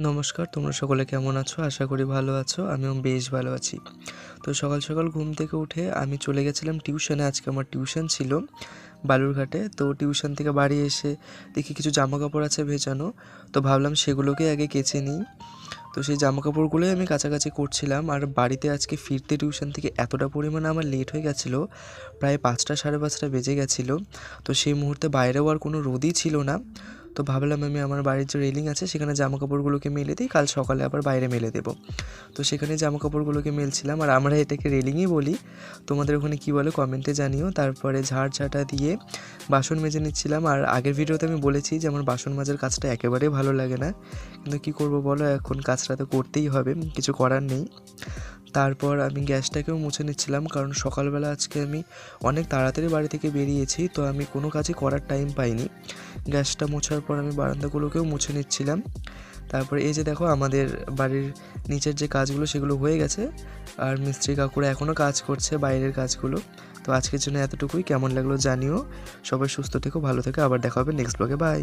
নমস্কার, তোমরা সকলে কেমন আছো? আশা করি ভালো আছো। আমিও বেশ ভালো আছি। তো সকাল সকাল ঘুম থেকে উঠে আমি চলে গেছিলাম টিউশনে। আজকে আমার টিউশন ছিল বালুরঘাটে। তো টিউশন থেকে বাড়ি এসে দেখি কিছু জামাকাপড় আছে ভেজানো। তো ভাবলাম সেগুলোকে আগে কেচে নিই। তো সেই জামাকাপড়গুলোই আমি কাচাকাচি করছিলাম। আর বাড়িতে আজকে ফিরতে টিউশন থেকে এতটা পরিমাণে আমার লেট হয়ে গেছিলো, প্রায় 5টা সাড়ে 5টা বেজে গেছিলো। তো সেই মুহূর্তে বাইরেও আর কোনো রোদই ছিল না। তো ভাবলাম আমি আমার বাড়ির যে রেলিং আছে সেখানে জামাকাপড়গুলোকে মেলে দিই, কাল সকালে আবার বাইরে মেলে দেবো। তো সেখানে জামাকাপড়গুলোকে মেলছিলাম, আর আমরা এটাকে রেলিংই বলি, তোমাদের ওখানে কী বলে কমেন্টে জানিও। তারপরে ঝাড় ঝাঁটা দিয়ে বাসন মেজে নিচ্ছিলাম। আর আগের ভিডিওতে আমি বলেছি যে আমার বাসন মাজার কাজটা একেবারেই ভালো লাগে না, কিন্তু কী করবো বলো, এখন কাজটা তো করতেই হবে, কিছু করার নেই। তারপর আমি গ্যাসটাকেও মুছে নিচ্ছিলাম, কারণ সকালবেলা আজকে আমি অনেক তাড়াতাড়ি বাড়ি থেকে বেরিয়েছি, তো আমি কোনো কাজই করার টাইম পাইনি। গ্যাসটা মোছার পর আমি বারান্দাগুলোকেও মুছে নিচ্ছিলাম। তারপরে এই যে দেখো, আমাদের বাড়ির নিচের যে কাজগুলো সেগুলো হয়ে গেছে, আর মিস্ত্রি কাকুরা এখনও কাজ করছে বাইরের কাজগুলো। তো আজকের জন্য এতটুকুই। কেমন লাগলো জানিও। সবাই সুস্থ থেকো, ভালো থেকো। আবার দেখা হবে নেক্সট ব্লগে। বাই।